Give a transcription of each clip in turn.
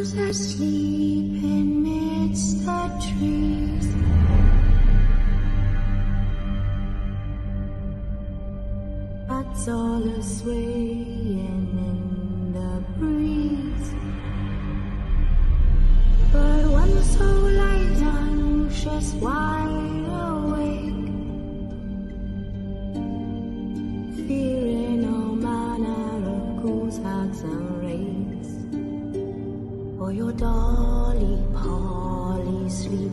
Shadows asleep amidst the trees. Bats all are swaying in the breeze. But one so light, anxious, wide awake, fearing all manner of ghouls, hags, and wraiths. For your dolly Polly sleep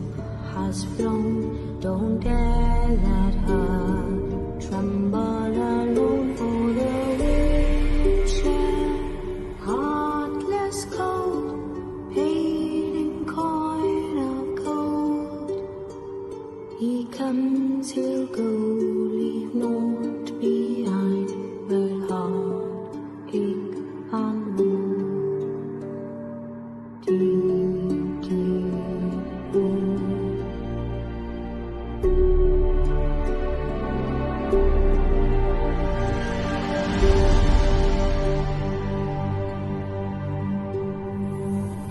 has flown. Don't dare let her tremble alone, for the witcher, heartless cold, paid in coin of gold. He comes, he'll go, leave naught behind but heartache and woe. Deep, deep woe.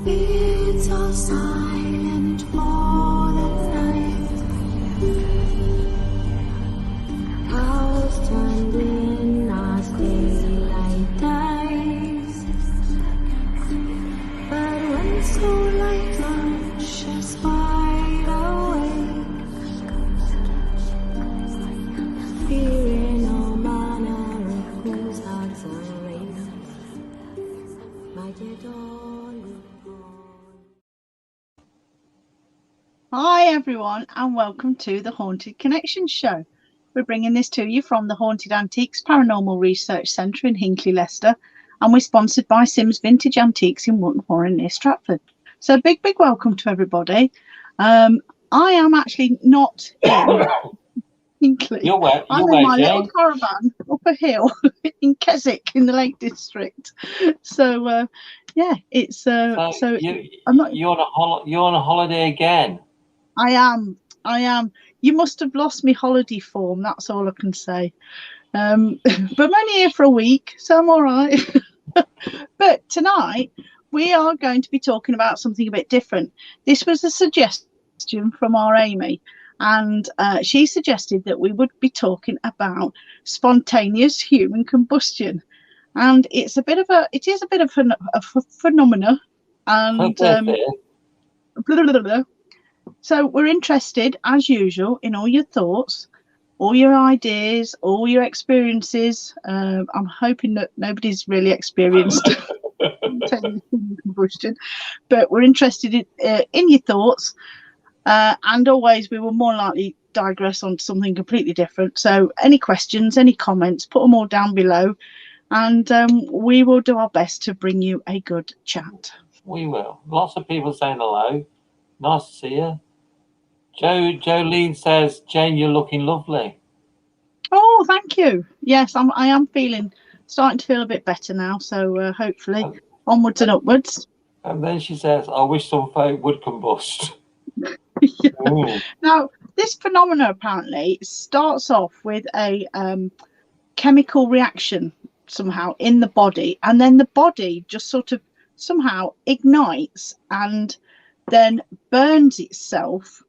It's all silent for the night. Cows turn green as daylight dies. But when so light lunches wide awake, fearing all manner of ghouls, hags, and wraiths, my dear darling. Hi everyone, and welcome to the Haunted Connection Show. We're bringing this to you from the Haunted Antiques Paranormal Research Centre in Hinckley, Leicester, and we're sponsored by Sims Vintage Antiques in Wootton Warren near Stratford. So big welcome to everybody. I am actually not in Hinckley. You're where, I'm you're in where, my little Jane? caravan up a hill in Keswick in the Lake District. So yeah, it's so I'm not. You're on a holiday again. I am. You must have lost me holiday form. That's all I can say. But I'm only here for a week, so I'm all right. But tonight we are going to be talking about something a bit different. This was a suggestion from our Amy, and she suggested that we would be talking about spontaneous human combustion, and it is a bit of a phenomena, and blah, blah, blah. So we're interested, as usual, in all your thoughts, all your ideas, all your experiences. I'm hoping that nobody's really experienced combustion, but we're interested in your thoughts. And always, we will more likely digress on something completely different. So any questions, any comments, put them all down below, and we will do our best to bring you a good chat. We will. Lots of people saying hello. Nice to see you. Jolene says, Jane, you're looking lovely. Oh, thank you. Yes, I am starting to feel a bit better now. So hopefully onwards and upwards. And then she says, I wish some folk would combust. Yeah. Now, this phenomena apparently starts off with a chemical reaction somehow in the body, and then the body just sort of somehow ignites and then burns itself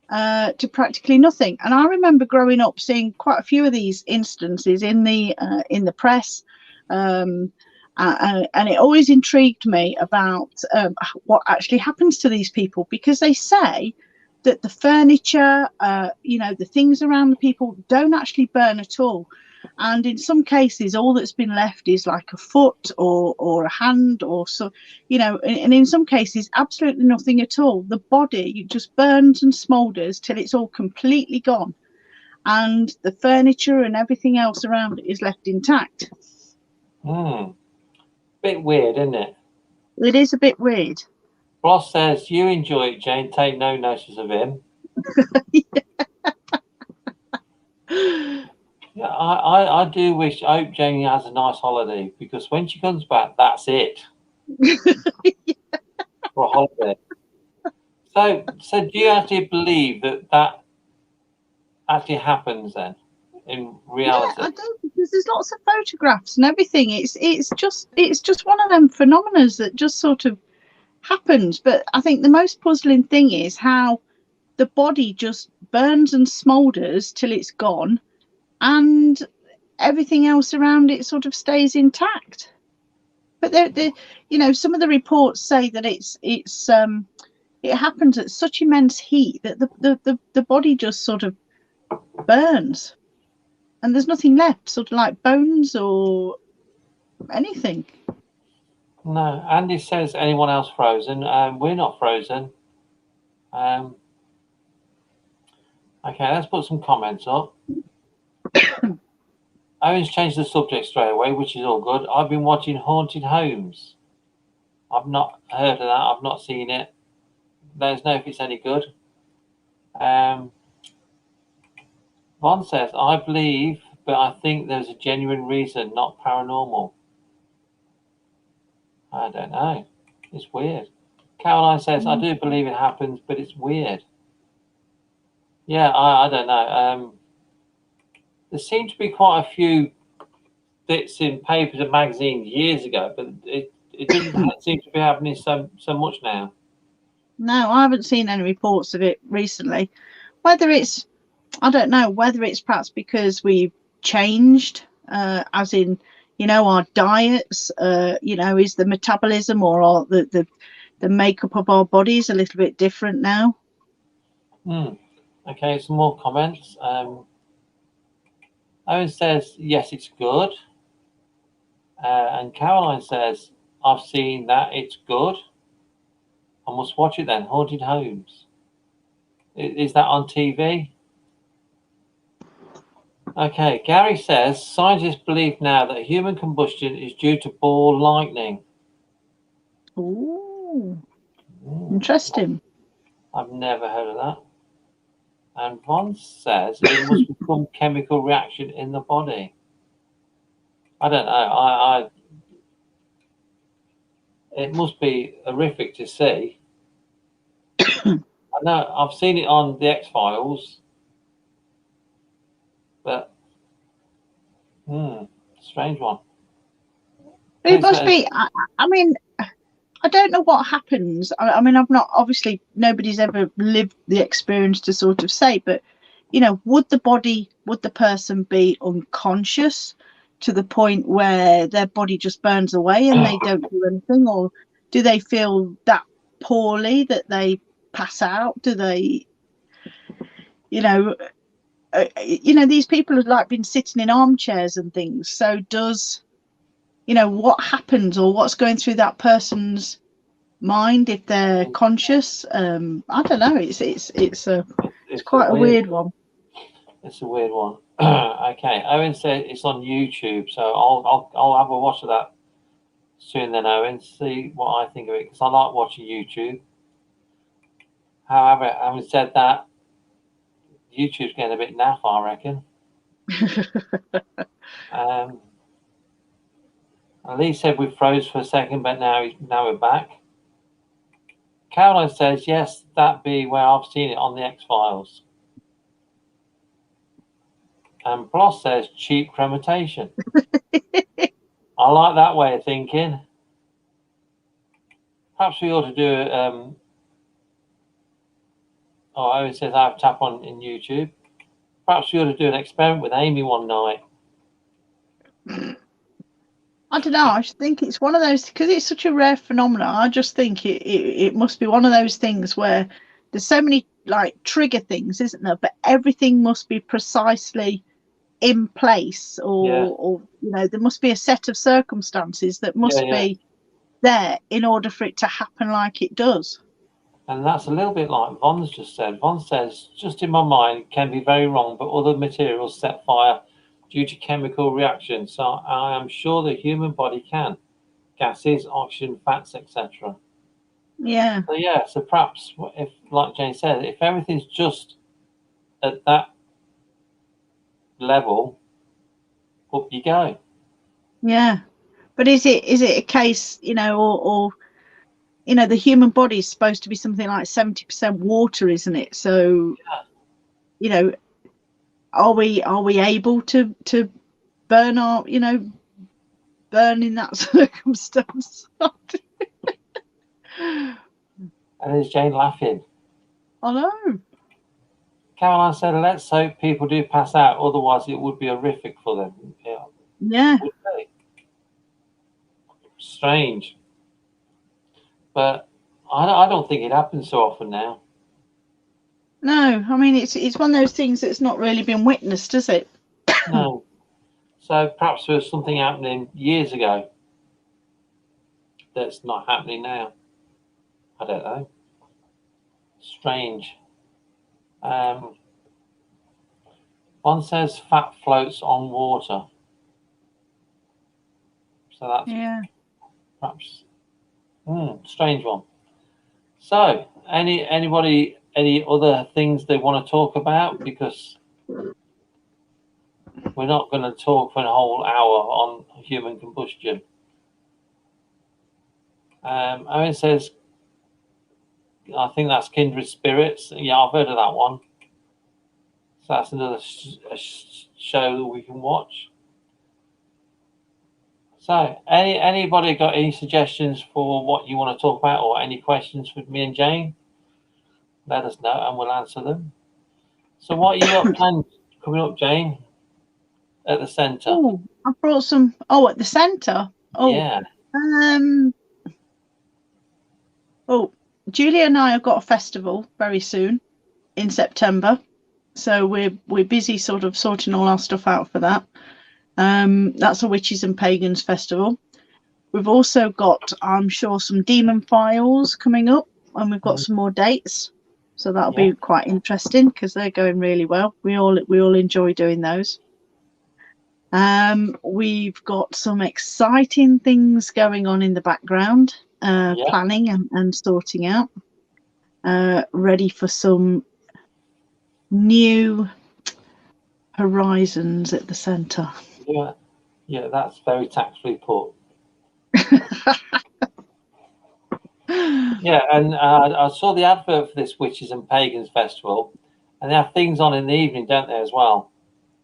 to practically nothing. And I remember growing up seeing quite a few of these instances in the press, and it always intrigued me about what actually happens to these people, because they say that the furniture, the things around the people don't actually burn at all. And in some cases, all that's been left is like a foot or a hand, or so, and in some cases, absolutely nothing at all. The body just burns and smoulders till it's all completely gone, and the furniture and everything else around it is left intact. Bit weird, isn't it? It is a bit weird. Ross says, you enjoy it, Jane. Take no notice of him. Yeah, I do wish. I hope Jamie has a nice holiday, because when she comes back, that's it. For a holiday. So do you actually believe that actually happens then in reality? Yeah, I do, because there's lots of photographs and everything. It's just one of them phenomena that just sort of happens. But I think the most puzzling thing is how the body just burns and smoulders till it's gone, and everything else around it sort of stays intact. But some of the reports say that it happens at such immense heat that the body just sort of burns, and there's nothing left, sort of like bones or anything. No, Andy says, anyone else frozen? We're not frozen. Okay, let's put some comments up. Owen's changed the subject straight away, which is all good. I've been watching Haunted Homes. I've not heard of that. I've not seen it. Let us know if it's any good. Von says, I believe, but I think there's a genuine reason, not paranormal. I don't know. It's weird. Caroline says, I do believe it happens, but it's weird. Yeah, I don't know. There seemed to be quite a few bits in papers and magazines years ago, but it doesn't seem to be happening so much now. No, I haven't seen any reports of it recently. I don't know whether it's perhaps because we've changed, as in, our diets, is the metabolism or the makeup of our bodies a little bit different now. Okay, some more comments. Owen says, yes, it's good. And Caroline says, I've seen that, it's good. I must watch it then. Haunted Homes. Is that on TV? Okay, Gary says, scientists believe now that human combustion is due to ball lightning. Ooh, interesting. I've never heard of that. And Von says it must become chemical reaction in the body. I don't know. It must be horrific to see. I know I've seen it on the X-Files, but strange one. It must be. I mean, I don't know what happens. I mean, I've not, obviously nobody's ever lived the experience to sort of say, but would the person be unconscious to the point where their body just burns away and they don't do anything, or do they feel that poorly that they pass out? Do they, these people have like been sitting in armchairs and things. So does, what happens or what's going through that person's mind if they're conscious? I don't know. It's quite a weird one. It's a weird one. Okay, Owen said it's on YouTube, so I'll have a watch of that soon. Then Owen, see what I think of it, because I like watching YouTube. However, having said that, YouTube's getting a bit naff, I reckon. Lee said we froze for a second, but now we're back. Caroline says, yes, that be where I've seen it on the X-Files. And Bloss says, cheap crematation. I like that way of thinking. Perhaps we ought to do Owen says I have tap on in YouTube. Perhaps we ought to do an experiment with Amy one night. I don't know. I think it's one of those, because it's such a rare phenomenon. I just think it must be one of those things where there's so many like trigger things, isn't there? But everything must be precisely in place, or there must be a set of circumstances that must be there in order for it to happen like it does. And that's a little bit like Von's just said. Von says, just in my mind, it can be very wrong, but other materials set fire due to chemical reactions. So I am sure the human body can. Gases, oxygen, fats, etc. Yeah. So perhaps, if, like Jane said, if everything's just at that level, up you go. Yeah. But is it a case, or the human body is supposed to be something like 70% water, isn't it? So, are we able to burn our, burn in that circumstance? And there's Jane laughing. I know. Caroline said, let's hope people do pass out, otherwise it would be horrific for them. Yeah. Yeah. Would be. Strange. But I don't think it happens so often now. No, I mean, it's one of those things that's not really been witnessed, is it? No. So perhaps there was something happening years ago that's not happening now. I don't know. Strange. One says fat floats on water. So that's perhaps strange one. So any other things they want to talk about? Because we're not going to talk for a whole hour on human combustion. Owen says, I think that's kindred spirits. Yeah, I've heard of that one. So that's another show that we can watch. So, anybody got any suggestions for what you want to talk about, or any questions with me and Jane? Let us know, and we'll answer them. So, what you got planned coming up, Jane? At the centre. Oh, I brought some. Oh, at the centre. Oh, yeah. Oh, Julia and I have got a festival very soon in September, so we're busy sort of sorting all our stuff out for that. That's a Witches and Pagans festival. We've also got, I'm sure, some Demon Files coming up, and we've got some more dates, so that'll be quite interesting because they're going really well. We all enjoy doing those. We've got some exciting things going on in the background, planning and sorting out, ready for some new horizons at the centre. Yeah, that's very tactfully put. Yeah, and I saw the advert for this Witches and Pagans festival, and they have things on in the evening, don't they, as well?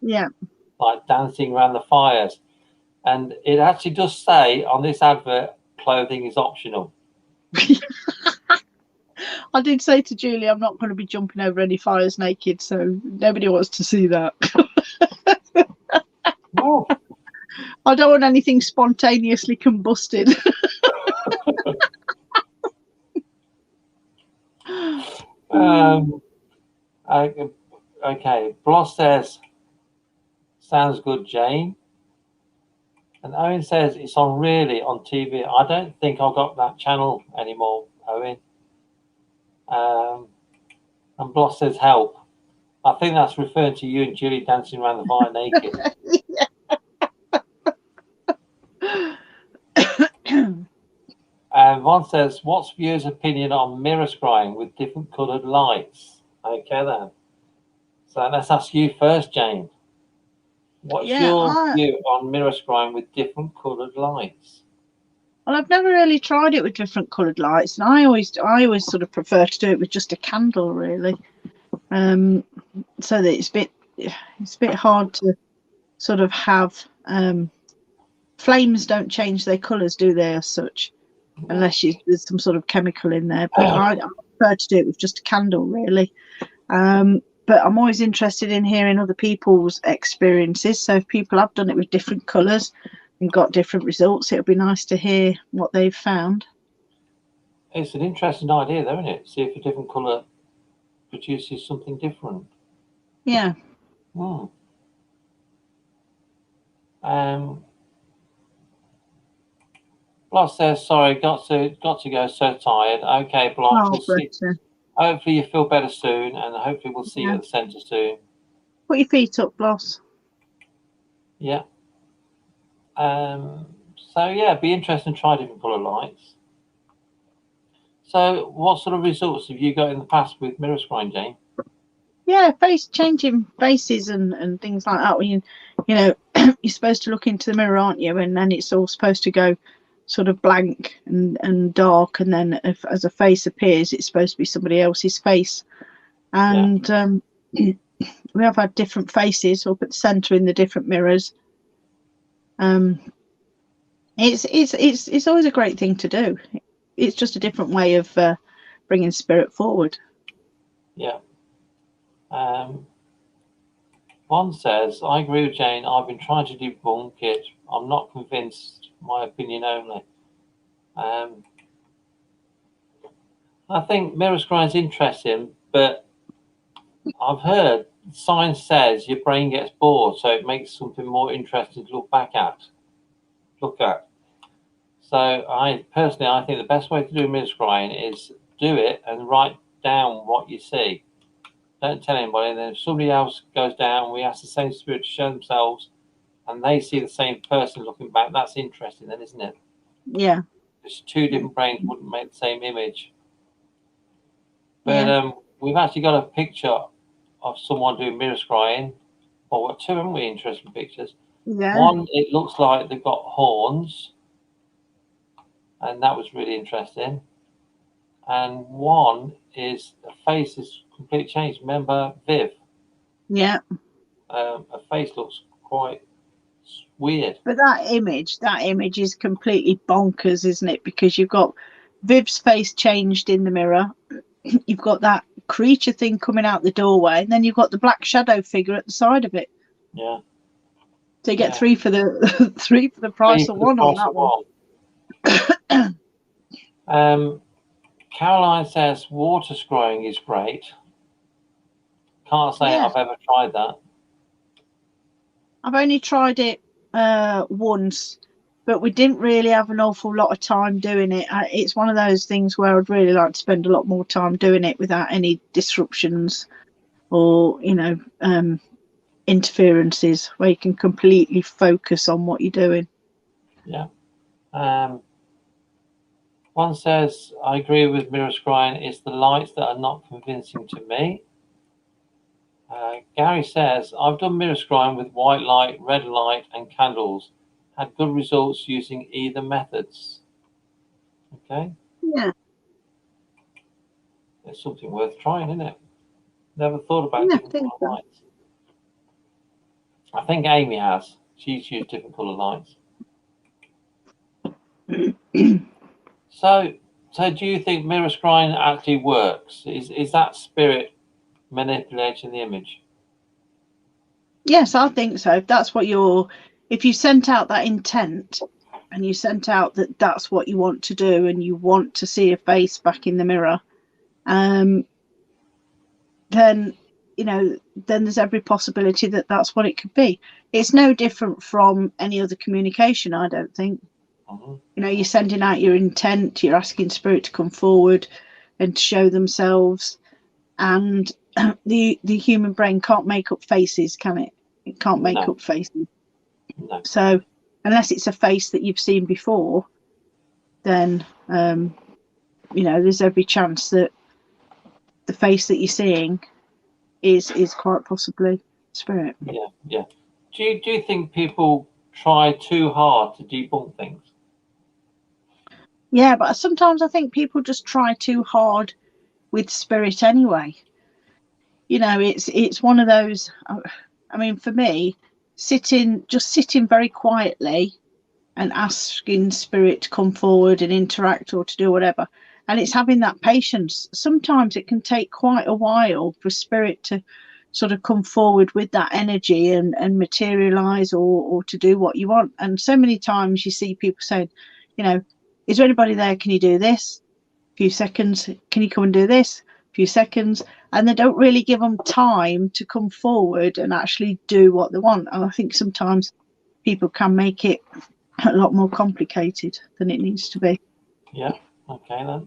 Yeah. Like dancing around the fires. And it actually does say on this advert, clothing is optional. I did say to Julie, I'm not going to be jumping over any fires naked, so nobody wants to see that. Oh. I don't want anything spontaneously combusted. Okay, Bloss says, sounds good, Jane. And Owen says it's on TV. I don't think I've got that channel anymore, Owen. And Bloss says help. I think that's referring to you and Julie dancing around the fire naked. And one says, what's viewers' opinion on mirror scrying with different coloured lights? Okay then. So let's ask you first, Jane. What's your view on mirror scrying with different coloured lights? Well, I've never really tried it with different coloured lights, and I always sort of prefer to do it with just a candle, really. So that it's a bit hard to sort of have flames don't change their colours, do they, as such, unless there's some sort of chemical in there. But I prefer to do it with just a candle, really. But I'm always interested in hearing other people's experiences. So if people have done it with different colours and got different results, it would be nice to hear what they've found. It's an interesting idea, though, isn't it? See if a different colour produces something different. Yeah. Bloss says, sorry, got to go, so tired. Okay, Bloss. Hopefully you feel better soon, and hopefully we'll see you at the centre soon. Put your feet up, Bloss. Yeah. So yeah, be interesting to try different colour lights. So what sort of results have you got in the past with mirror scrying, Jane? Yeah, changing faces and things like that. When you know, you're supposed to look into the mirror, aren't you? And then it's all supposed to go sort of blank and dark, and then as a face appears, it's supposed to be somebody else's face. And we have had different faces up at the centre in the different mirrors. It's always a great thing to do. it's just a different way of bringing spirit forward. Yeah. One says, I agree with Jane. I've been trying to debunk it. I'm not convinced. My opinion only. I think mirror scrying is interesting, but I've heard science says your brain gets bored, so it makes something more interesting to look at. So I think the best way to do mirror scrying is do it and write down what you see. Don't tell anybody. And then if somebody else goes down, we ask the same spirit to show themselves, and they see the same person looking back. That's interesting, then, isn't it? Yeah. Because two different brains wouldn't make the same image. But we've actually got a picture of someone doing mirror scrying. Well, we've got two, haven't we? Interesting pictures. Yeah. One, it looks like they've got horns, and that was really interesting. And one is the face is completely changed. Remember Viv? Yeah. Her face looks quite weird. But that image is completely bonkers, isn't it? Because you've got Viv's face changed in the mirror. You've got that creature thing coming out the doorway, and then you've got the black shadow figure at the side of it. Yeah. So you get three for the three for the price of one on that one. Caroline says water scrying is great. Can't say I've ever tried that. I've only tried it once, but we didn't really have an awful lot of time doing it. It's one of those things where I'd really like to spend a lot more time doing it without any disruptions or, interferences, where you can completely focus on what you're doing. Yeah. One says, I agree with mirror scrying. It's the lights that are not convincing to me. Gary says, I've done mirror scrying with white light, red light, and candles. Had good results using either methods. Okay. Yeah. It's something worth trying, isn't it? Never thought about different colour lights. I think Amy has. She's used different colour lights. So do you think mirror scrying actually works? Is that spirit manipulating the image? Yes, I think so. That's what if you sent out that intent and you sent out that that's what you want to do and you want to see a face back in the mirror, then there's every possibility that that's what it could be. It's no different from any other communication, I don't think. You're sending out your intent, you're asking spirit to come forward and to show themselves, and the human brain can't make up faces, can it? It can't make up faces. No. So unless it's a face that you've seen before, then there's every chance that the face that you're seeing is quite possibly spirit. Yeah. Do you think people try too hard to debunk things? Yeah, but sometimes I think people just try too hard with spirit anyway. It's one of those. I mean, for me, sitting very quietly and asking spirit to come forward and interact or to do whatever, and it's having that patience. Sometimes it can take quite a while for spirit to sort of come forward with that energy and materialize or to do what you want. And so many times you see people saying, is there anybody there? Can you do this? A few seconds. Can you come and do this? A few seconds. And they don't really give them time to come forward and actually do what they want. And I think sometimes people can make it a lot more complicated than it needs to be. Yeah. Okay then.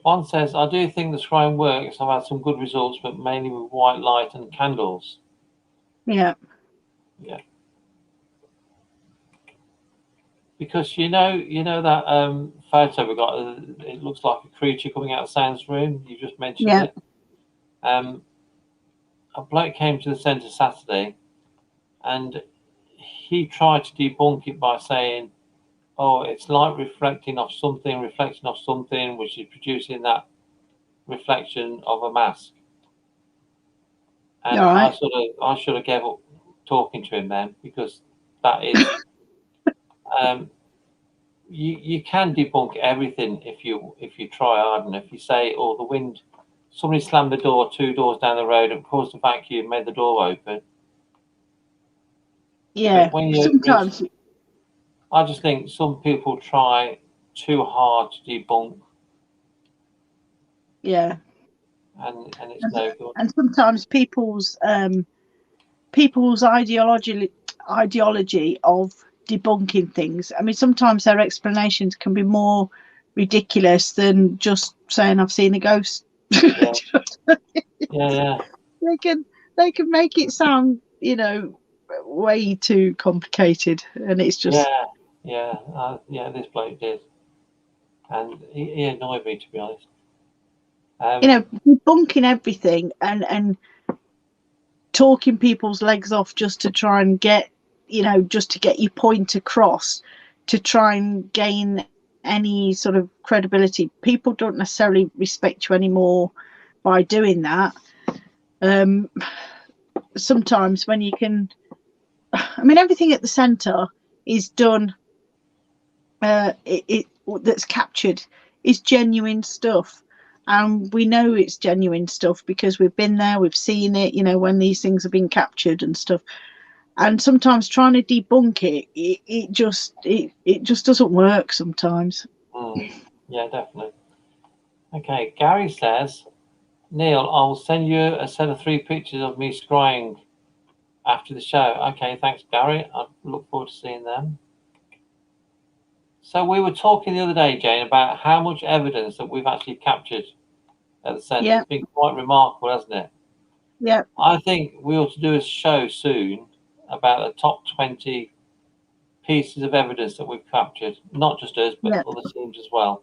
One says, I do think the scrying works. I've had some good results, but mainly with white light and candles. Yeah. Because you know that photo we got, it looks like a creature coming out of Sam's room. You just mentioned it. A bloke came to the centre Saturday, and he tried to debunk it by saying, "Oh, it's light reflecting off something, which is producing that reflection of a mask." And I should have gave up talking to him then, because that is. you can debunk everything if you try hard enough. If you say, "Oh, the wind, somebody slammed the door 2 doors down the road and caused a vacuum, made the door open." Yeah, But when sometimes. I just think some people try too hard to debunk, Yeah, and it's no good. and sometimes people's ideology of debunking things. I mean, sometimes their explanations can be more ridiculous than just saying I've seen a ghost. Yeah, yeah. They can make it sound, way too complicated, and it's just Yeah. This bloke did, and he annoyed me, to be honest. debunking everything and talking people's legs off just to try and get just to get your point across, to try and gain any sort of credibility. People don't necessarily respect you anymore by doing that. Sometimes when you can, I mean, everything at the center is done, that's captured is genuine stuff, and we know it's genuine stuff because we've been there, we've seen it, when these things have been captured and stuff. And sometimes trying to debunk it just doesn't work sometimes. Yeah, definitely. Okay, Gary says, Neil, I'll send you a set of 3 pictures of me scrying after the show. Okay, thanks, Gary. I look forward to seeing them. So we were talking the other day, Jane, about how much evidence that we've actually captured at the centre. Yeah. It's been quite remarkable, hasn't it? Yeah. I think we ought to do a show soon about the top 20 pieces of evidence that we've captured. Not just us, but other teams as well.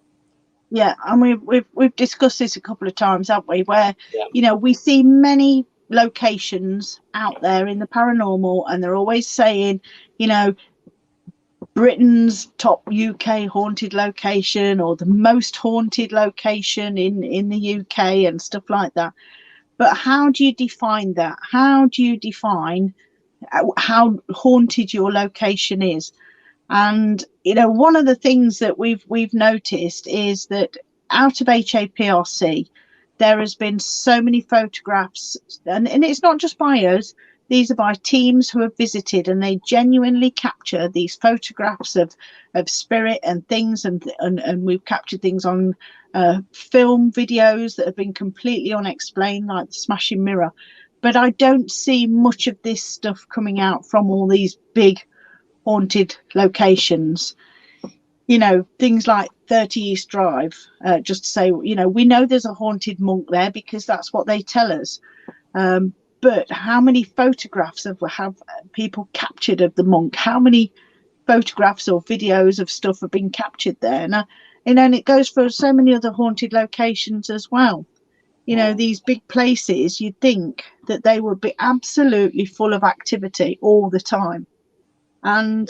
Yeah, and we've discussed this a couple of times, haven't we? Where Yeah. we see many locations out there in the paranormal, and they're always saying, Britain's top UK haunted location, or the most haunted location in the UK, and stuff like that. But how do you define that? How do you define how haunted your location is? And one of the things that we've noticed is that out of HAPRC, there has been so many photographs, and it's not just by us. These are by teams who have visited, and they genuinely capture these photographs of spirit and things, and we've captured things on film videos that have been completely unexplained, like the smashing mirror. But I don't see much of this stuff coming out from all these big haunted locations, things like 30 East Drive, just to say, we know there's a haunted monk there because that's what they tell us. But how many photographs have people captured of the monk? How many photographs or videos of stuff have been captured there? And it goes for so many other haunted locations as well. These big places, you'd think that they would be absolutely full of activity all the time, and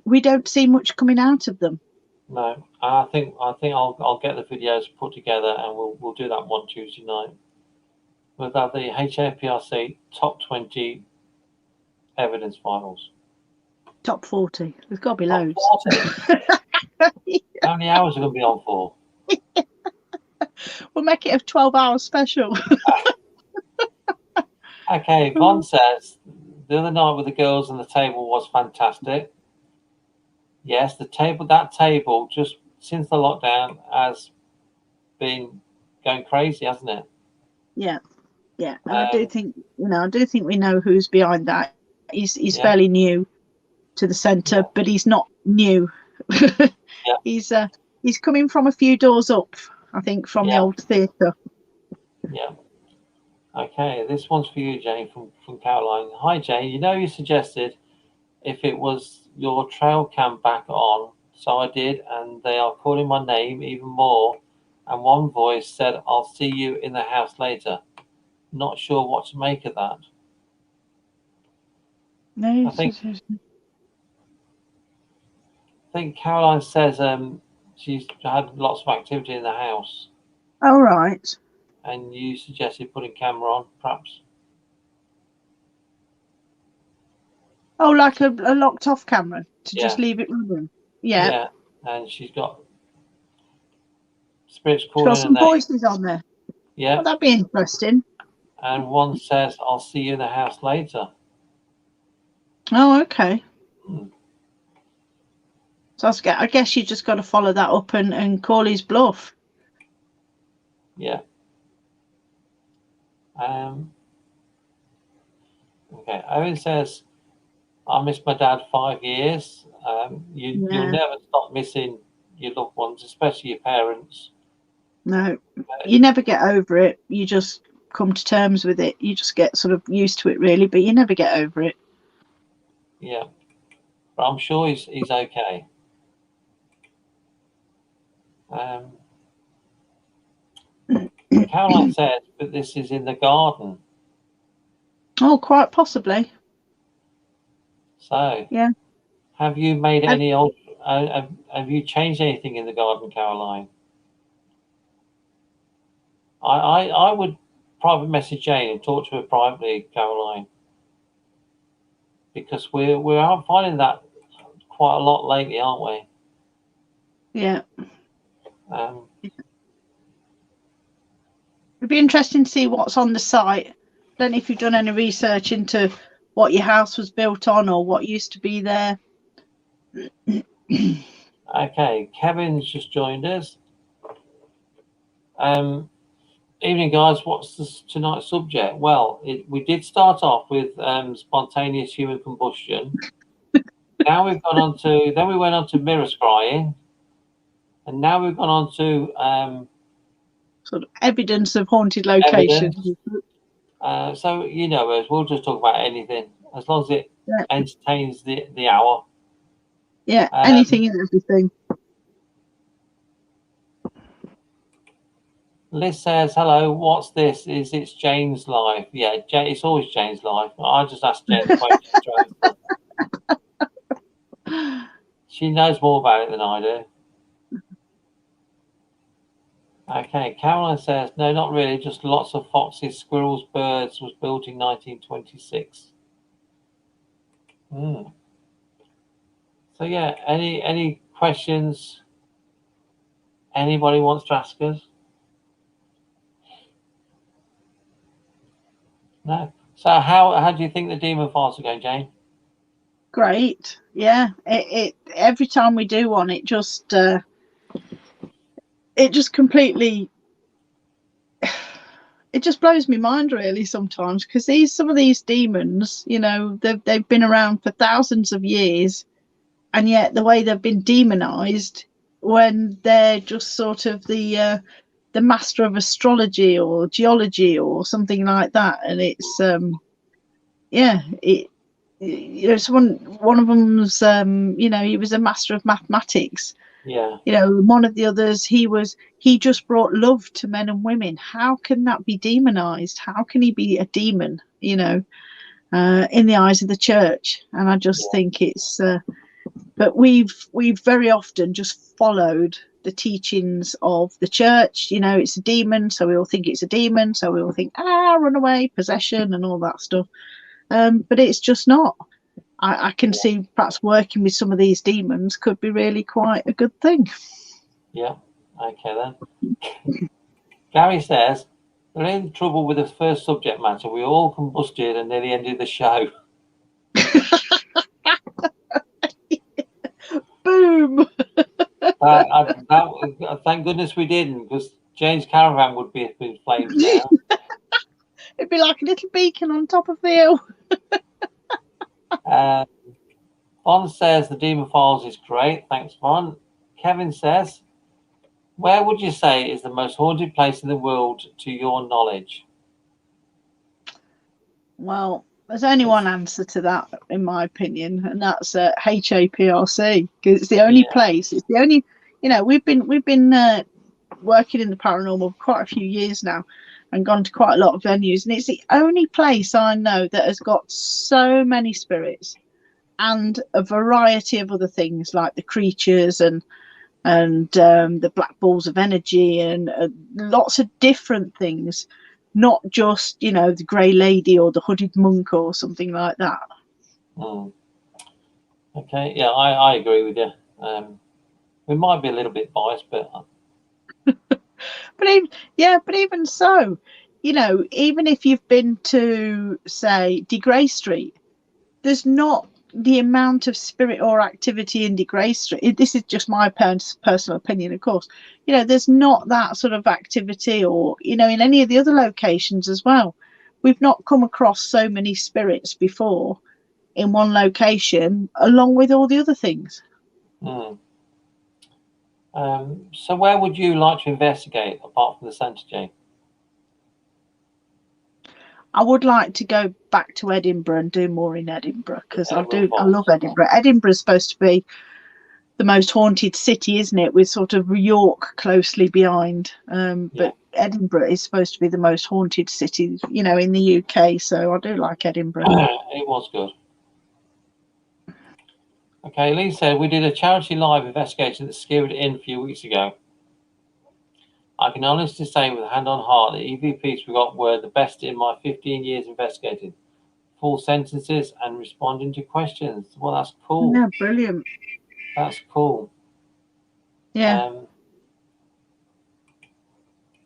we don't see much coming out of them. No, I think I'll get the videos put together, and we'll do that one Tuesday night. We'll have the HAPRC top 20 evidence files. Top 40. There's got to be Top loads. 40. How many hours are going to be on for? We'll make it a 12-hour special. Okay, Von says, the other night with the girls on the table was fantastic. Yes, that table just since the lockdown has been going crazy, hasn't it? Yeah. And I do think we know who's behind that. He's fairly new to the centre, but he's not new. He's coming from a few doors up, I think, from the old theatre. Yeah. Okay, this one's for you, Jane, from Caroline. Hi, Jane. You suggested if it was your trail cam back on, so I did, and they are calling my name even more. And one voice said, "I'll see you in the house later." Not sure what to make of that. No, I think Caroline says she's had lots of activity in the house. Oh, right. And you suggested putting camera on, perhaps. Oh, like a locked off camera to just leave it running. Yeah. and she's got spirits It's calling got her some name. voices on there. Yeah, Well, that'd be interesting. and one says, "I'll see you in the house later." Oh, okay. Hmm. So I guess you just got to follow that up and call his bluff. Yeah. Okay. Owen says, "I missed my dad 5 years." You'll Yeah. never stop missing your loved ones, especially your parents. No, you never get over it. You just come to terms with it. You just get sort of used to it, really, but you never get over it. Yeah, but I'm sure he's okay. Caroline says, "But this is in the garden." Oh, quite possibly. So, Yeah. have you made any old? Have you changed anything in the garden, Caroline? I would private message Jane and talk to her privately, Caroline, because we are finding that quite a lot lately, aren't we? Yeah. Um, It'd be interesting to see what's on the site. I don't know if you've done any research into what your house was built on or what used to be there. okay, Kevin's just joined us. Evening, guys. What's tonight's subject? Well, we did start off with spontaneous human combustion. Now we've gone on to, then we went on to mirror scrying, and now we've gone on to Sort of evidence of haunted locations. So you know us, we'll just talk about anything as long as it entertains the hour. Yeah, anything and everything. Liz says, "Hello, what's this? It's Jane's life?" Yeah, it's always Jane's life. I just asked Jane the question. She knows more about it than I do. Okay, Caroline says, "No, not really. Just lots of foxes, squirrels, birds. Was built in 1926." So yeah, any questions anybody wants to ask us? No. So how do you think the demon files are going, Jane? Great. Yeah. It every time we do one, it just completely it just blows my mind, really, sometimes, because some of these demons, you know, they've been around for thousands of years, and yet the way they've been demonized, when they're just sort of the master of astrology or geology or something like that, and it's you know, one of them's you know, he was a master of mathematics. Yeah. You know, one of the others, he just brought love to men and women. How can that be demonized? How can he be a demon, you know, in the eyes of the church? And I just think it's but we've very often just followed the teachings of the church. You know, it's a demon, so we all think it's a demon, so we all think, run away, possession and all that stuff. But it's just not. I can see perhaps working with some of these demons could be really quite a good thing. Yeah. Okay then. Gary says, "We're in trouble with the first subject matter. We all combusted and nearly ended the show." Boom. Thank goodness we didn't, because Jane's caravan would be in flames now. It'd be like a little beacon on top of the hill. Von says the Demon Files is great. Thanks, Von. Kevin says, "Where would you say is the most haunted place in the world to your knowledge?" Well, there's only one answer to that, in my opinion, and that's HAPRC, because it's the only place. It's the only, you know, we've been working in the paranormal for quite a few years now, and gone to quite a lot of venues, and it's the only place I know that has got so many spirits and a variety of other things like the creatures and the black balls of energy and lots of different things, not just, you know, the grey lady or the hooded monk or something like that. Okay, yeah, I agree with you. We might be a little bit biased, but but even so, you know, even if you've been to, say, De Grey Street, there's not the amount of spirit or activity in De Grey Street. This is just my personal opinion, of course. You know, there's not that sort of activity, or, you know, in any of the other locations as well. We've not come across so many spirits before in one location, along with all the other things. So where would you like to investigate apart from the centre, Jane? I would like to go back to Edinburgh and do more in Edinburgh, because I love Edinburgh. Edinburgh's supposed to be the most haunted city, isn't it, with sort of York closely behind. But Edinburgh is supposed to be the most haunted city, you know, in the UK. So I do like Edinburgh. It was good. Okay, Lee said, we did a charity live investigation at the Skirrid Inn a few weeks ago. I can honestly say with hand on heart, the EVPs we got were the best in my 15 years investigating. Full sentences and responding to questions. Well, that's cool. Yeah, brilliant. That's cool. Yeah.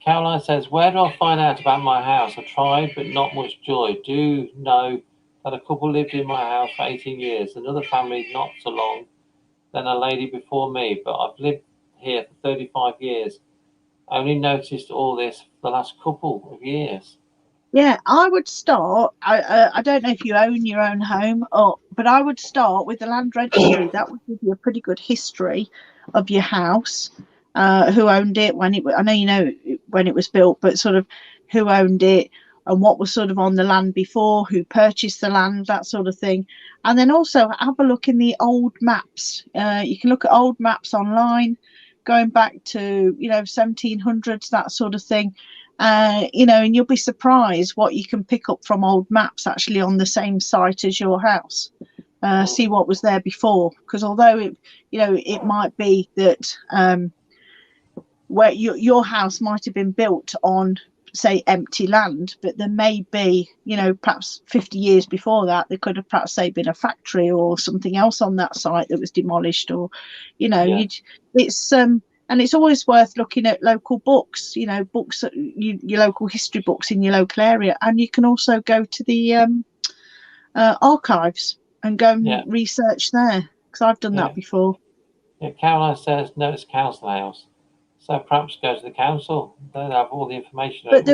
Caroline says, where do I find out about my house? I tried, but not much joy. Do know that a couple lived in my house for 18 years, another family not so long, then a lady before me, but I've lived here for 35 years. I only noticed all this for the last couple of years. Yeah, I would start. I don't know if you own your own home, but I would start with the land registry. That would give you a pretty good history of your house, who owned it, when it. I know you know when it was built, but sort of who owned it and what was sort of on the land before, who purchased the land, that sort of thing. And then also have a look in the old maps. You can look at old maps online, going back to, you know, 1700s, that sort of thing. You know, and you'll be surprised what you can pick up from old maps actually on the same site as your house. See what was there before, because although it, you know, it might be that where your house might have been built on, say, empty land, but there may be, you know, perhaps 50 years before that, there could have perhaps, say, been a factory or something else on that site that was demolished, or, you know, it's and it's always worth looking at local books, you know, books, your local history books in your local area. And you can also go to the archives and go and research there, because I've done that before. Yeah, Caroline says, no, it's council house. So perhaps go to the council. They have all the information. But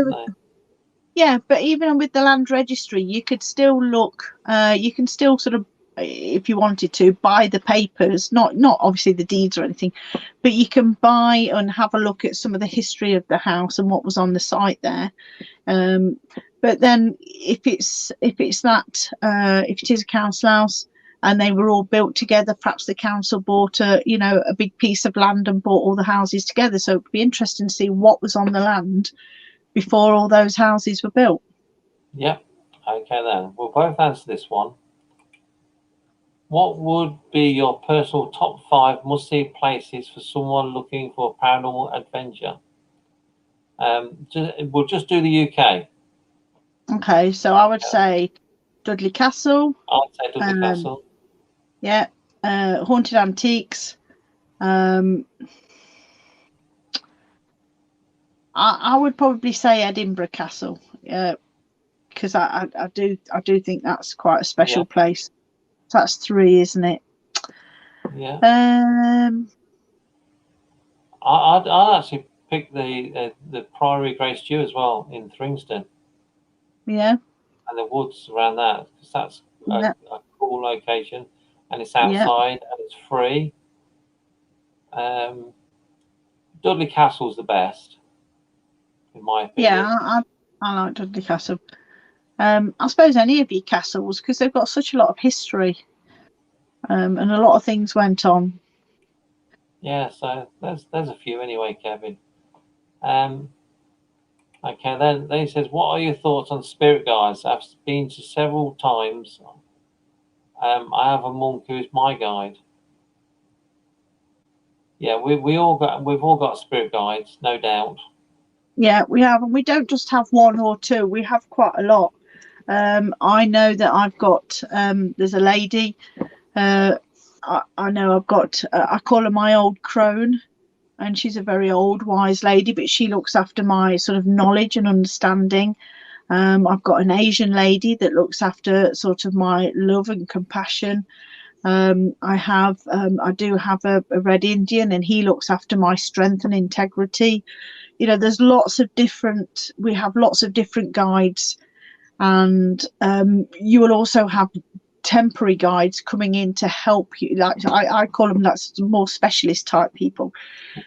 yeah, but even with the land registry, you could still look, you can still sort of, if you wanted to, buy the papers, not obviously the deeds or anything, but you can buy and have a look at some of the history of the house and what was on the site there. But then if it is a council house and they were all built together, perhaps the council bought a big piece of land and bought all the houses together. So it'd be interesting to see what was on the land before all those houses were built. Yep. Okay then. We'll both answer this one. What would be your personal top 5 must-see places for someone looking for a paranormal adventure? We'll just do the UK. Okay, so I would say Dudley Castle. I'd say Dudley Castle. Yeah, Haunted Antiques. I would probably say Edinburgh Castle, because I do think that's quite a special place. So that's 3, isn't it? Yeah. I'd actually pick the Priory Grey Stew as well in Thringston. Yeah. And the woods around that, because that's a cool location, and it's outside and it's free. Dudley Castle's the best, in my opinion. Yeah, I like Dudley Castle. I suppose any of your castles, because they've got such a lot of history, and a lot of things went on. Yeah, so there's a few anyway, Kevin. Okay, then he says, what are your thoughts on spirit guides? I've been to several times. I have a monk who is my guide. Yeah, we've all got spirit guides, no doubt. Yeah, we have, and we don't just have 1 or 2. We have quite a lot. I know that I've got there's a lady I know I've got, I call her my old crone, and she's a very old, wise lady, but she looks after my sort of knowledge and understanding. I've got an Asian lady that looks after sort of my love and compassion. I do have a Red Indian, and he looks after my strength and integrity. You know, there's we have lots of different guides, and you will also have temporary guides coming in to help you. Like I call them, that's more specialist type people.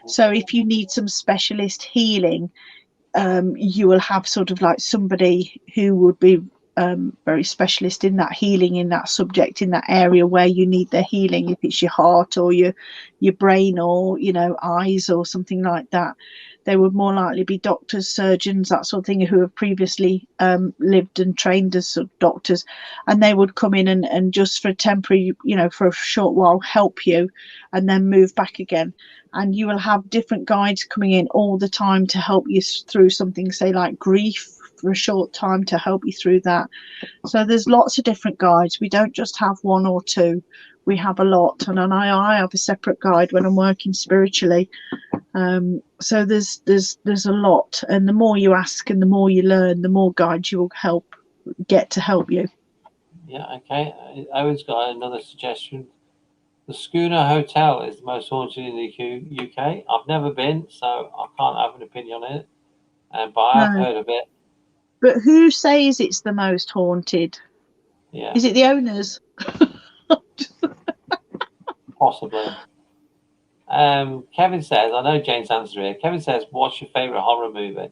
So if you need some specialist healing, you will have sort of like somebody who would be very specialist in that healing, in that subject, in that area where you need their healing. If it's your heart or your brain, or eyes or something like that, they would more likely be doctors, surgeons, that sort of thing, who have previously lived and trained as sort of doctors, and they would come in and just for a temporary, for a short while, help you and then move back again. And you will have different guides coming in all the time to help you through something, say like grief, for a short time, to help you through that. So there's lots of different guides. We don't just have one or two, we have a lot. And I have a separate guide when I'm working spiritually. So there's a lot, and the more you ask and the more you learn, the more guides you will get to help you. Yeah, okay. Owen's got another suggestion. The Schooner Hotel is the most haunted in the UK. I've never been, so I can't have an opinion on it, but I have heard of it. But who says it's the most haunted? Yeah. Is it the owners? Possibly. Kevin says, I know Jane's answer here. Kevin says, what's your favourite horror movie?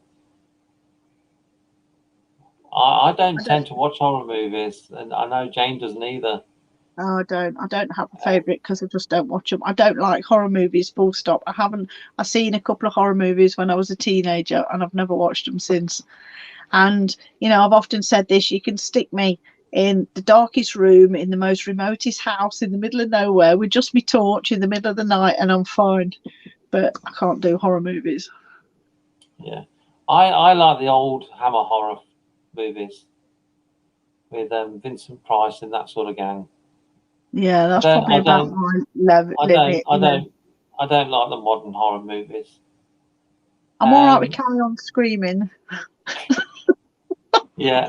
I don't tend to watch horror movies, and I know Jane doesn't either. Oh, I don't have a favourite, because I just don't watch them. I don't like horror movies, full stop. I've seen a couple of horror movies when I was a teenager, and I've never watched them since. And I've often said this: you can stick me in the darkest room in the most remotest house in the middle of nowhere with just my torch in the middle of the night, and I'm fine. But I can't do horror movies. Yeah, I like the old Hammer horror movies with Vincent Price and that sort of gang. Yeah, that's probably about my limit. I don't like the modern horror movies. I'm all right with Carry On Screaming. Yeah.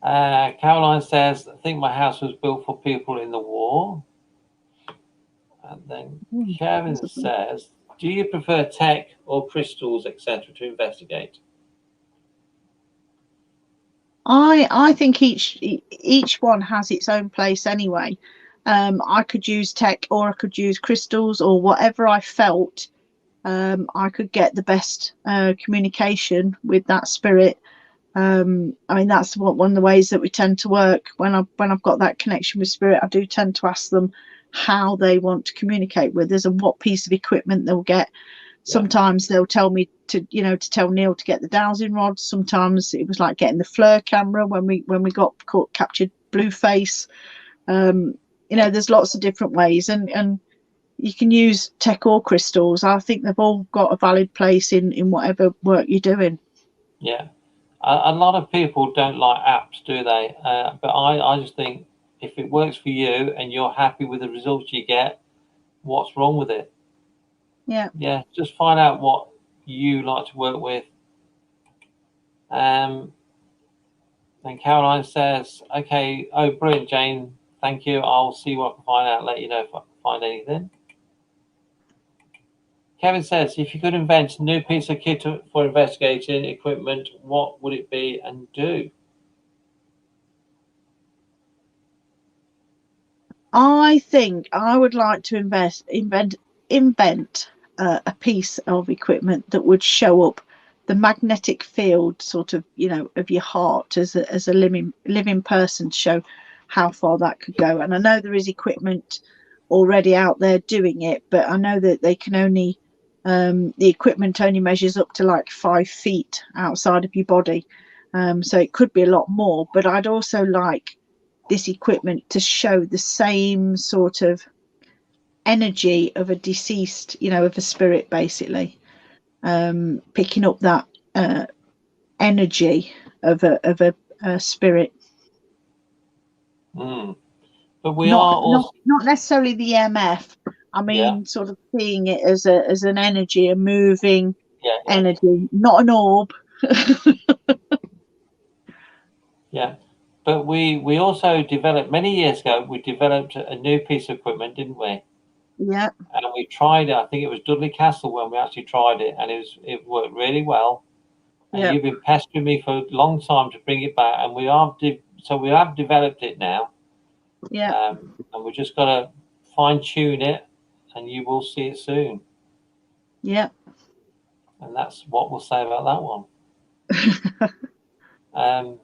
Caroline says, I think my house was built for people in the war. And then Kevin says, do you prefer tech or crystals, etc., to investigate? I think each one has its own place anyway. I could use tech, or I could use crystals, or whatever I felt I could get the best communication with that spirit. I mean, that's one of the ways that we tend to work. When I've got that connection with spirit, I do tend to ask them how they want to communicate with us and what piece of equipment they'll get. Sometimes they'll tell me to tell Neil to get the dowsing rods. Sometimes it was like getting the FLIR camera when we got captured Blueface. There's lots of different ways, and you can use tech or crystals. I think they've all got a valid place in whatever work you're doing. Yeah, a lot of people don't like apps, do they? But I just think if it works for you and you're happy with the results you get, what's wrong with it? Yeah, just find out what you like to work with. Then Caroline says, okay, oh, brilliant, Jane, thank you. I'll see what I can find out, let you know if I can find anything. Kevin says, if you could invent a new piece of kit for investigating equipment, what would it be and do? I think I would like to invent a piece of equipment that would show up the magnetic field, sort of, of your heart as a living person, to show how far that could go. And I know there is equipment already out there doing it, but I know that they can only the equipment only measures up to like 5 feet outside of your body, so it could be a lot more. But I'd also like this equipment to show the same sort of energy of a deceased, of a spirit, basically, picking up that energy of a spirit. But we are also not necessarily the EMF. I mean, sort of seeing it as an energy, a moving energy, not an orb. Yeah. But we also developed, many years ago, we developed a new piece of equipment, didn't we? Yeah. And we tried it. I think it was Dudley Castle when we actually tried it, and it worked really well. And you've been pestering me for a long time to bring it back, and we have developed it now. Yeah. And we just got to fine tune it, and you will see it soon. Yeah. And that's what we'll say about that one.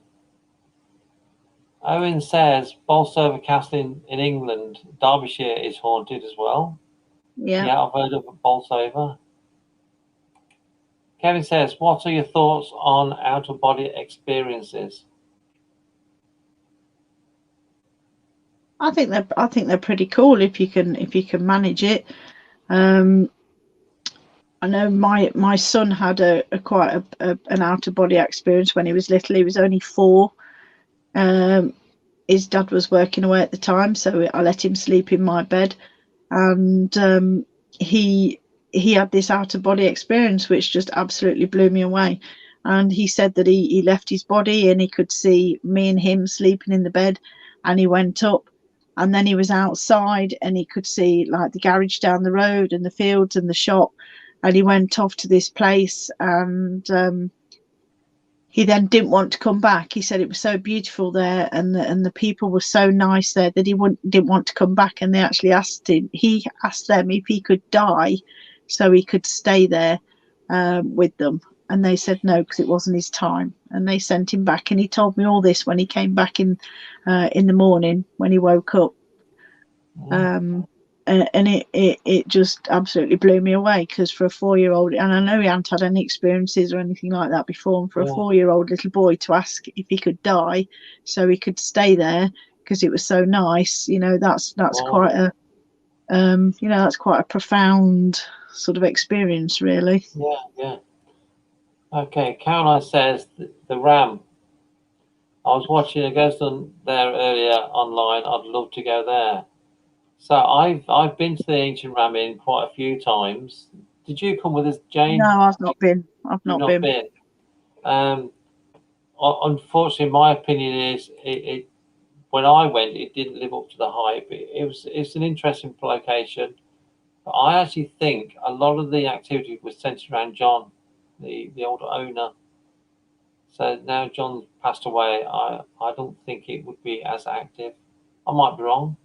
Owen says Bolsover Castle in England, Derbyshire, is haunted as well. Yeah, I've heard of Bolsover. Kevin says, what are your thoughts on out-of-body experiences? I think they're pretty cool if you can manage it. I know my son had quite an out-of-body experience when he was little. He was only 4. His dad was working away at the time, so I let him sleep in my bed, and he had this out-of-body experience which just absolutely blew me away. And he said that he left his body and he could see me and him sleeping in the bed, and he went up, and then he was outside and he could see like the garage down the road and the fields and the shop, and he went off to this place, and he then didn't want to come back. He said it was so beautiful there, and the people were so nice there that he didn't want to come back. And they actually asked him. He asked them if he could die, so he could stay there with them. And they said no, because it wasn't his time. And they sent him back. And he told me all this when he came back in the morning when he woke up. And it just absolutely blew me away, because for a 4-year-old, and I know he hadn't had any experiences or anything like that before, and for a 4-year-old little boy to ask if he could die so he could stay there because it was so nice, that's quite a that's quite a profound sort of experience, really. Yeah. Okay, Caroline says the Ram. I was watching a ghost on there earlier online. I'd love to go there. So I've been to the Ancient Ram Inn quite a few times. Did you come with us, Jane? No, I've not been. You've not been. Unfortunately, my opinion is it when I went, it didn't live up to the hype. It's an interesting location, but I actually think a lot of the activity was centered around John, the old owner. So now John's passed away, I don't think it would be as active. I might be wrong.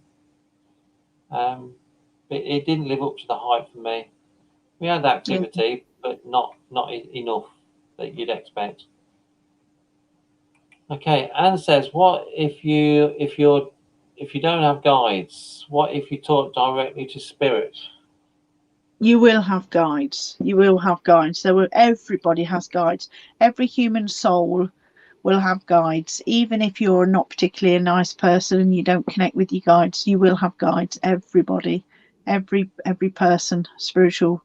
But it didn't live up to the hype for me. We had activity, but not enough that you'd expect. Okay, Anne says, what if you don't have guides? What if you talk directly to spirit? You will have guides. Everybody has guides. Every human soul will have guides. Even if you're not particularly a nice person and you don't connect with your guides, you will have guides. Everybody, every person, spiritual,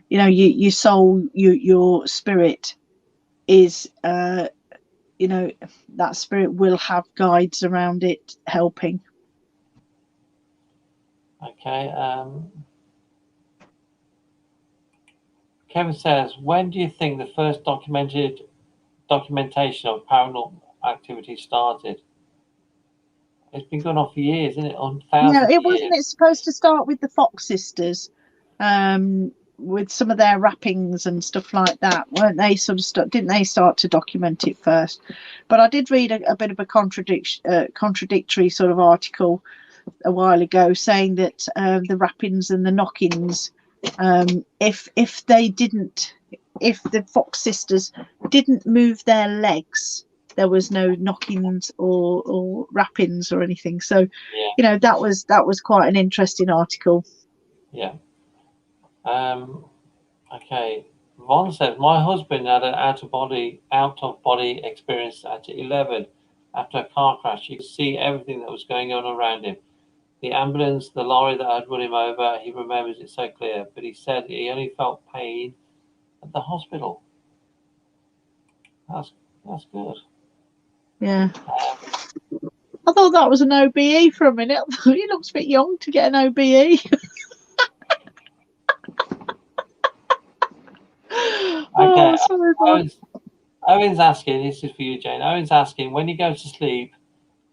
your soul, your spirit is that spirit will have guides around it helping. Okay. Kevin says, when do you think the first documentation of paranormal activity started? It's been going on for years, isn't it? On thousands of years. Wasn't it supposed to start with the Fox sisters, with some of their rappings and stuff like that? Weren't they didn't they start to document it first? But I did read a bit of a contradictory sort of article a while ago saying that the rappings and the knockings, if the Fox sisters didn't move their legs, there was no knockings or rappings or anything. So that was quite an interesting article. Okay, Ron says, my husband had an out of body experience at 11 after a car crash. He could see everything that was going on around him. The ambulance, the lorry that had run him over, he remembers it so clear, but he said he only felt pain at the hospital. That's good. Yeah. I thought that was an OBE for a minute. I thought he looks a bit young to get an OBE. Okay, Oh, sorry, Bob. Owen's asking, this is for you, Jane. Owen's asking, when he goes to sleep,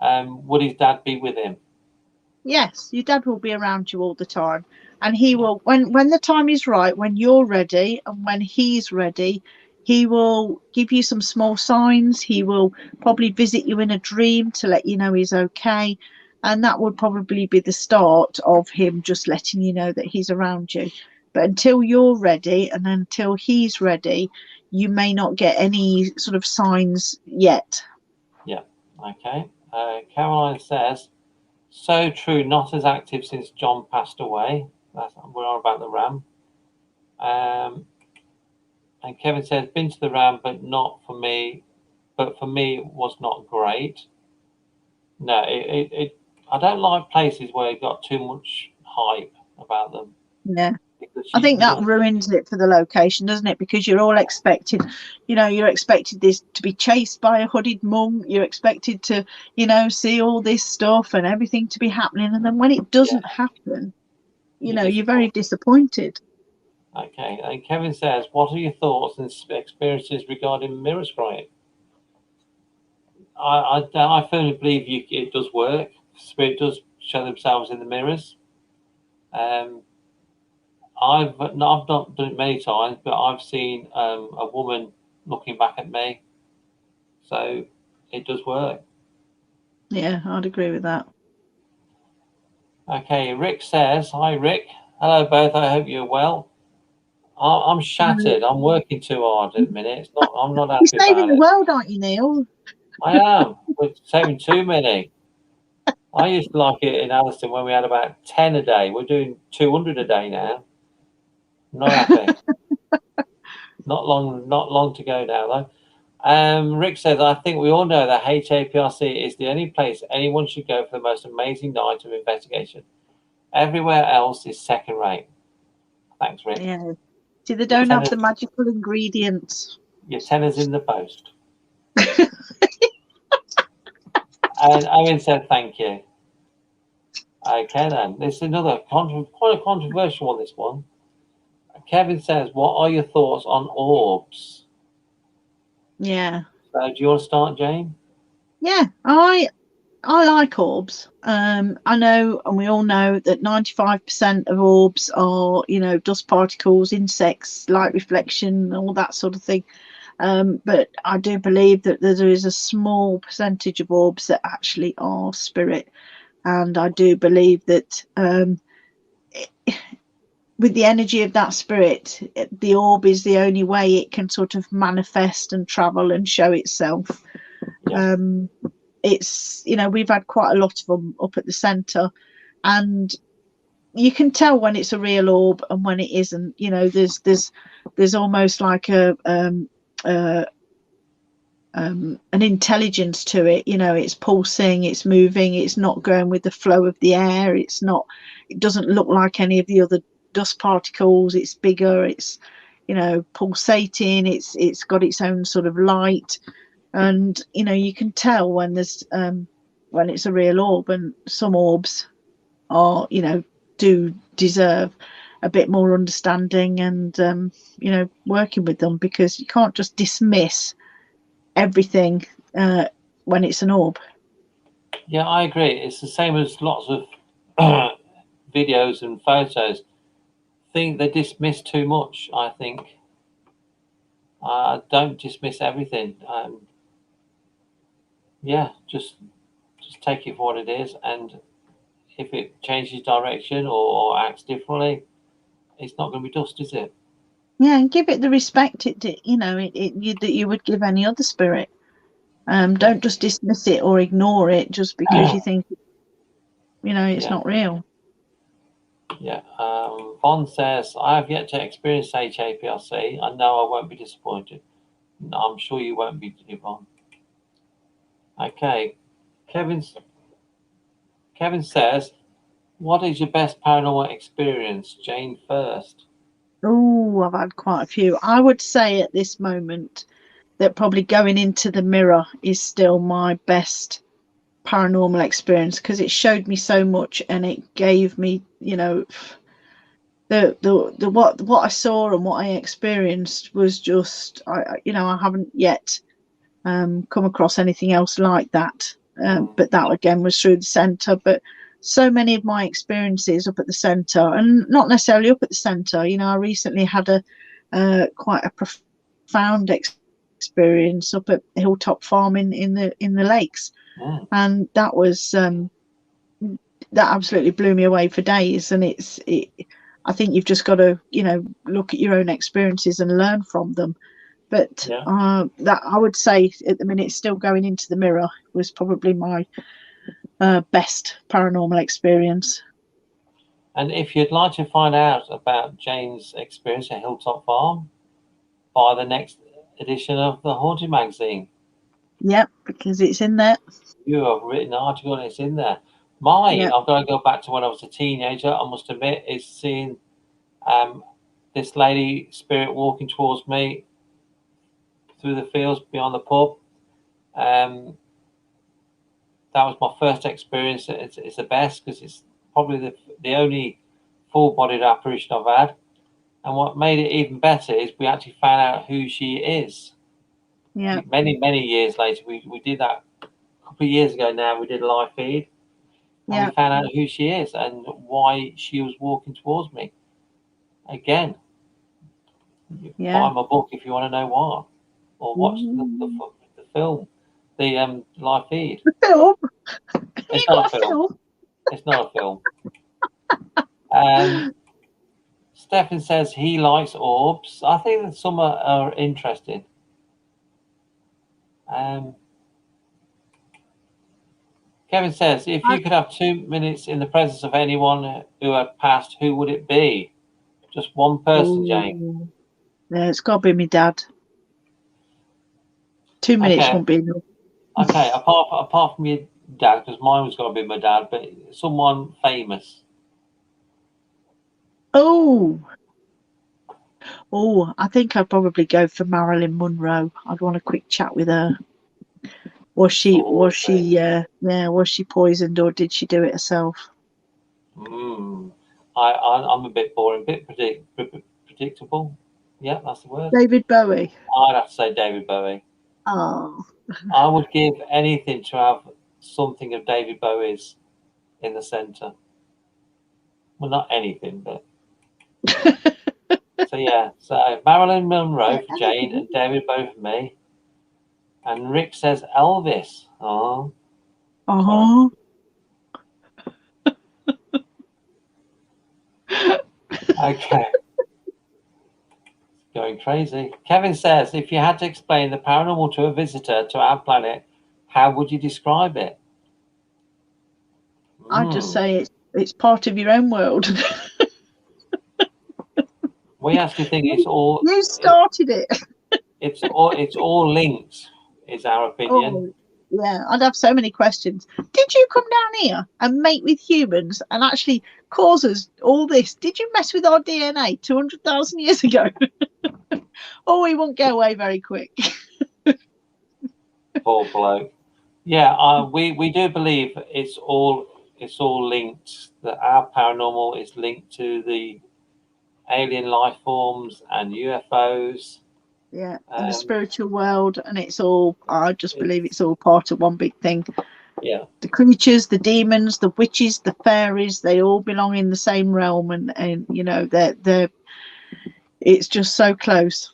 would his dad be with him? Yes, your dad will be around you all the time, and he will when the time is right, when you're ready and when he's ready, he will give you some small signs. He will probably visit you in a dream to let you know he's okay, and that would probably be the start of him just letting you know that he's around you. But until you're ready and until he's ready, you may not get any sort of signs yet. Yeah. Okay. Caroline says, so true, not as active since John passed away. We're on about the Ram. And Kevin says, been to the Ram, but not for me. But for me, it was not great. No, I don't like places where you've got too much hype about them. Yeah. I think that ruins it for the location, doesn't it? Because you're all expected, you're expected this to be chased by a hooded monk. You're expected to, see all this stuff and everything to be happening. And then when it doesn't happen, you're very disappointed. Okay. And Kevin says, what are your thoughts and experiences regarding mirror scrying? I firmly believe it does work. Spirit does show themselves in the mirrors. I've not done it many times, but I've seen a woman looking back at me. So it does work. Yeah, I'd agree with that. Okay, Rick says, hi Rick. Hello both, I hope you're well. I'm shattered. I'm working too hard at the minute. I'm not happy You're saving about the it. world, aren't you, Neil? I am. We're saving too many. I used to like it in Alliston when we had about 10 a day. We're doing 200 a day now. Not happy. Not long to go now, though. Rick says, I think we all know that HAPRC is the only place anyone should go for the most amazing night of investigation. Everywhere else is second rate. Thanks, Rick. Yeah. See, they don't have the magical ingredients. Your tenner's in the post. And Owen said, thank you. Okay, then. This is another quite a controversial one, this one. Kevin says, what are your thoughts on orbs? Yeah. So do you want to start, Jane? Yeah, I like orbs. I know, and we all know that 95% of orbs are, dust particles, insects, light reflection, all that sort of thing. But I do believe that there is a small percentage of orbs that actually are spirit. And I do believe that with the energy of that spirit, the orb is the only way it can sort of manifest and travel and show itself. Yeah. It's, we've had quite a lot of them up at the centre, and you can tell when it's a real orb and when it isn't. There's almost like an intelligence to it. It's pulsing, it's moving, it's not going with the flow of the air. It doesn't look like any of the other dust particles. It's bigger, it's pulsating, it's got its own sort of light, and you can tell when there's when it's a real orb. And some orbs are do deserve a bit more understanding and working with them, because you can't just dismiss everything when it's an orb. Yeah, I agree. It's the same as lots of videos and photos. Think they dismiss too much. I think don't dismiss everything. Yeah, just take it for what it is, and if it changes direction or acts differently, it's not going to be dust, is it? Yeah, and give it the respect that you would give any other spirit. Don't just dismiss it or ignore it just because you think it's not real. Yeah. Von says, I have yet to experience HAPRC. I know I won't be disappointed. I'm sure you won't be, Yvonne. Okay. Kevin says, what is your best paranormal experience? Jane first. Oh, I've had quite a few. I would say at this moment that probably going into the mirror is still my best paranormal experience, because it showed me so much, and it gave me, you know, the what I saw and what I experienced was just, you know, I haven't yet come across anything else like that. But that again was through the centre. But so many of my experiences up at the centre, and not necessarily up at the centre, you know, I recently had a quite a profound experience up at Hilltop Farm in the lakes, and that was that absolutely blew me away for days. And I think you've just got to, you know, look at your own experiences and learn from them. But that, I would say at the minute, still going into the mirror was probably my best paranormal experience. And if you'd like to find out about Jane's experience at Hilltop Farm, buy the next edition of the Haunted magazine. Yep, because it's in there. You have written an article and it's in there. Mine, I've got to go back to when I was a teenager, I must admit, is seeing this lady spirit walking towards me through the fields beyond the pub. That was my first experience. It's the best because it's probably the only full-bodied apparition I've had. And what made it even better is we actually found out who she is. Yeah. Many years later, we did that a couple of years ago now. We did a live feed. And we found out who she is and why she was walking towards me. Again, buy my book if you want to know why, or watch the film, the live feed. The film? It's not a film. It's not a film. Stefan says he likes orbs. I think that some are interesting. Kevin says, if you could have 2 minutes in the presence of anyone who had passed, who would it be? Just one person, Jane. Yeah, it's got to be my dad. 2 minutes won't be enough. Okay, apart from your dad, because mine was going to be my dad, but someone famous. Oh, I think I'd probably go for Marilyn Monroe. I'd want a quick chat with her. Was she poisoned, or did she do it herself? I'm a bit boring, a bit predictable. Yeah, that's the word. David Bowie. I'd have to say David Bowie. Oh. I would give anything to have something of David Bowie's in the centre. Well, not anything, but so Marilyn Monroe for Jane and David Bowie for me. And Rick says Elvis. Oh. Okay. Going crazy. Kevin says, if you had to explain the paranormal to a visitor to our planet, how would you describe it? I'd just say it's part of your own world. We actually think it's all. You started it. It's all linked, is our opinion. Yeah, I'd have so many questions. Did you come down here and mate with humans and actually cause us all this? Did you mess with our DNA 200,000 years ago? We won't go away very quick. Poor bloke. Yeah, we do believe it's all linked. That our paranormal is linked to the alien life forms and UFOs. Yeah, and the spiritual world, and it's all. I just believe it's all part of one big thing. Yeah. The creatures, the demons, the witches, the fairies—they all belong in the same realm, and you know they're. It's just so close.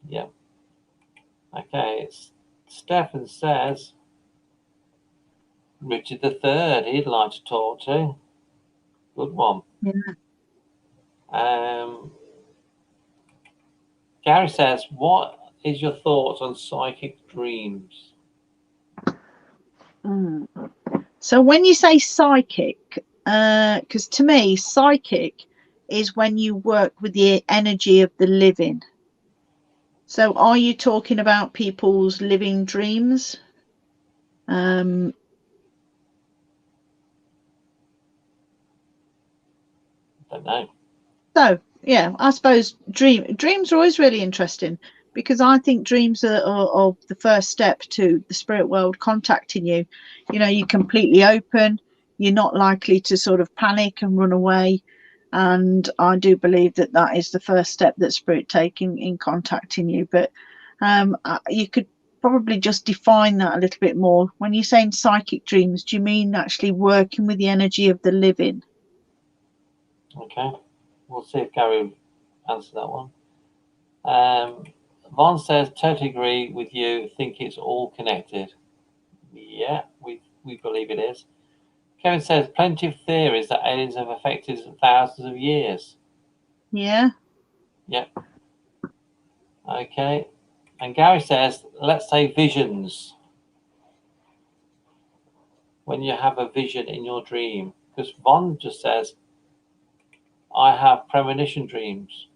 Yeah. Okay. Stefan says Richard III. He'd like to talk to. Good one. Yeah. Gary says, what is your thoughts on psychic dreams? So when you say psychic, because to me, psychic is when you work with the energy of the living. So are you talking about people's living dreams? Don't know. So yeah, I suppose dreams are always really interesting, because I think dreams are the first step to the spirit world contacting you. You know, you're completely open. You're not likely to sort of panic and run away. And I do believe that that is the first step that spirit taking in contacting you. But you could probably just define that a little bit more. When you're saying psychic dreams, do you mean actually working with the energy of the living? Okay, we'll see if Gary will answer that one. Von says, totally agree with you, think it's all connected. Yeah, we believe it is. Kevin says, plenty of theories that aliens have affected thousands of years. Yeah. Yep. Okay. And Gary says, let's say visions. When you have a vision in your dream. Because Von just says, I have premonition dreams.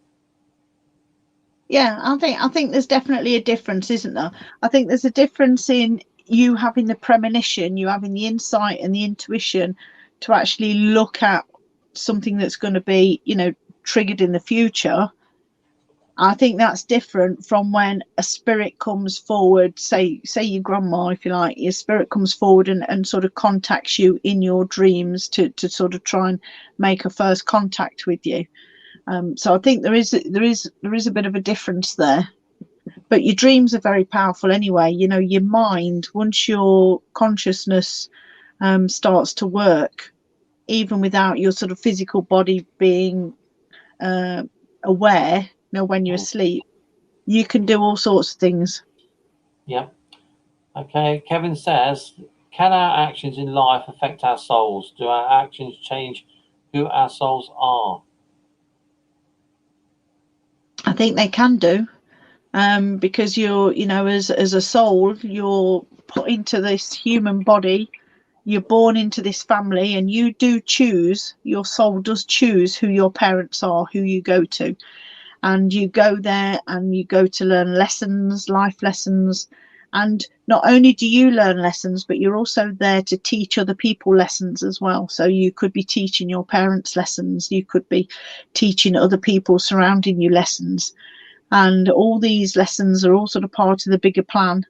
Yeah, I think there's definitely a difference, isn't there? I think there's a difference in you having the premonition, you having the insight and the intuition to actually look at something that's going to be, you know, triggered in the future. I think that's different from when a spirit comes forward, say your grandma, if you like, your spirit comes forward and sort of contacts you in your dreams to sort of try and make a first contact with you. So I think there is a bit of a difference there. But your dreams are very powerful anyway. You know, your mind, once your consciousness starts to work, even without your sort of physical body being aware, you know, when you're asleep, you can do all sorts of things. Yeah. Okay. Kevin says, can our actions in life affect our souls? Do our actions change who our souls are? I think they can do, because you're, you know, as a soul, you're put into this human body. You're born into this family, and you do choose. Your soul does choose who your parents are, who you go to, and you go there, and you go to learn lessons, life lessons. And not only do you learn lessons, but you're also there to teach other people lessons as well. So you could be teaching your parents lessons, you could be teaching other people surrounding you lessons, and all these lessons are all sort of part of the bigger plan.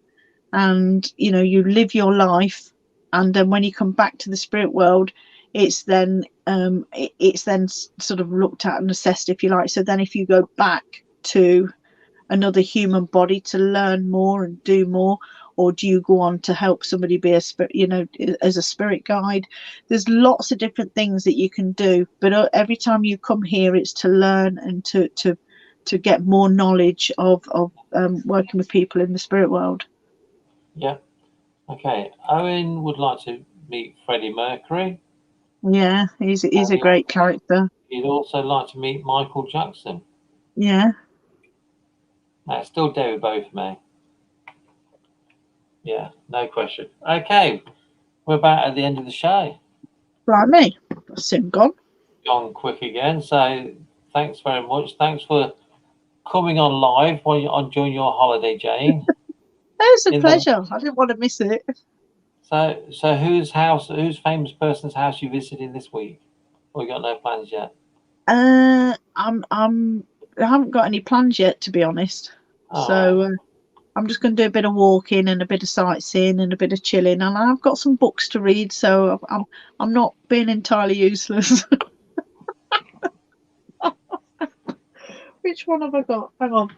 And you know, you live your life, and then when you come back to the spirit world, it's then sort of looked at and assessed, if you like. So then if you go back to another human body to learn more and do more, or do you go on to help somebody be a spirit, you know, as a spirit guide? There's lots of different things that you can do, but every time you come here, it's to learn and to get more knowledge of working with people in the spirit world. Yeah. Okay. Owen would like to meet Freddie Mercury. Yeah, he's a great character. He'd also like to meet Michael Jackson. Yeah. No, still David Bowie for me. Yeah, no question. Okay, we're about at the end of the show. Like me, that's soon gone. Gone quick again. So thanks very much. Thanks for coming on live during your holiday, Jane. It's a pleasure. I didn't want to miss it. So whose famous person's house you visiting this week? Or you got no plans yet? I haven't got any plans yet, to be honest. Oh, so I'm just going to do a bit of walking and a bit of sightseeing and a bit of chilling, and I've got some books to read, so I'm not being entirely useless. Which one have I got? Hang on.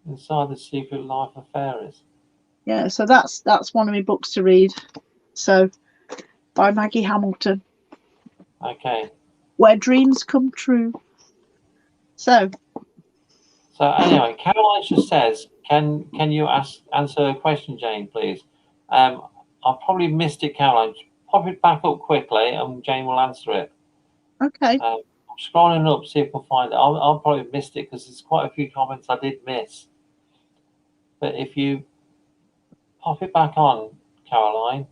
Inside the Secret Life of Fairies. Yeah, so that's one of my books to read. So, by Maggie Hamilton. Okay. Where Dreams Come True. So anyway, Caroline just says, can you answer a question, Jane, please? I probably missed it, Caroline. Pop it back up quickly, and Jane will answer it. Okay. I'm scrolling up, see if I can find it. I'll probably missed it because there's quite a few comments I did miss. But if you pop it back on, Caroline.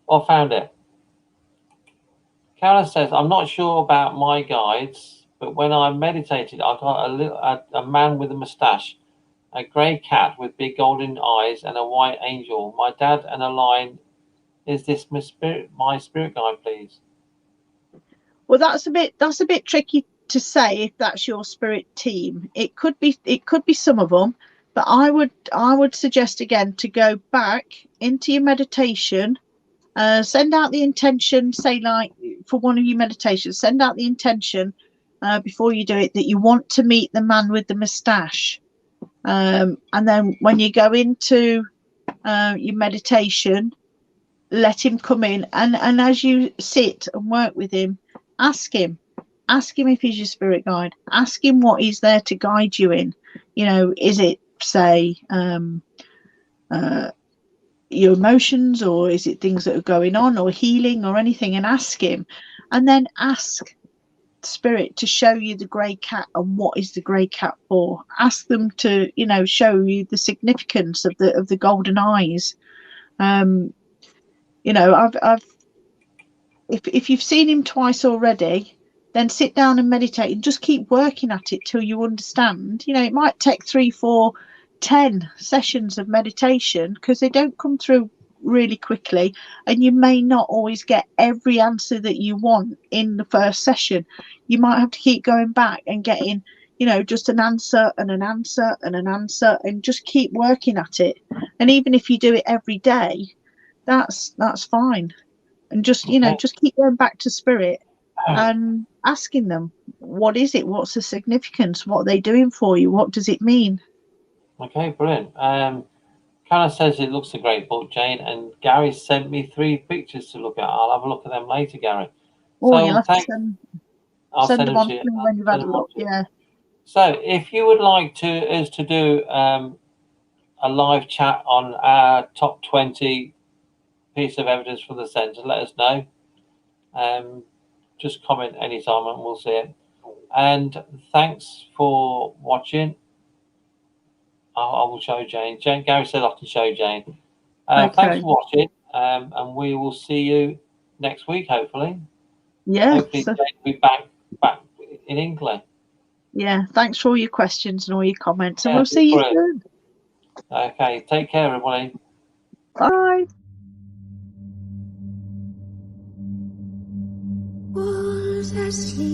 I found it. Caroline says, I'm not sure about my guides, but when I meditated, I got a man with a moustache a grey cat with big golden eyes and a white angel. My dad and a lion. Is this my spirit guide, please? Well, that's a bit tricky to say if that's your spirit team. It could be some of them, but I would suggest again to go back into your meditation, send out the intention, say like for one of your meditations, send out the intention before you do it that you want to meet the man with the moustache, and then when you go into your meditation, let him come in, and as you sit and work with him, ask him if he's your spirit guide. Ask him what he's there to guide you in. You know, is it, say, your emotions, or is it things that are going on, or healing, or anything? And ask him, and then ask spirit to show you the grey cat and what is the grey cat for. Ask them to, you know, show you the significance of the golden eyes. You know, if you've seen him twice already, then sit down and meditate and just keep working at it till you understand. You know, it might take 3, 4, 10 sessions of meditation, because they don't come through really quickly, and you may not always get every answer that you want in the first session. You might have to keep going back and getting, you know, just an answer and an answer and an answer, and just keep working at it. And even if you do it every day, that's fine. And just, you know, just keep going back to spirit and asking them, what is it? What's the significance? What are they doing for you? What does it mean? Okay, brilliant. Karen says it looks a great book, Jane, and Gary sent me 3 pictures to look at. I'll have a look at them later, Gary. Oh, so you'll have to send them on to me when you've had a look. Yeah. So if you would like us to do a live chat on our top 20 piece of evidence from the centre, let us know. Just comment anytime and we'll see it. And thanks for watching. I will show Jane. Gary said I can show Jane. Okay. Thanks for watching, and we will see you next week, hopefully. Yeah. Hopefully Jane will be back in England. Yeah. Thanks for all your questions and all your comments, and we'll see you soon. Okay. Take care, everybody. Bye. Was asleep.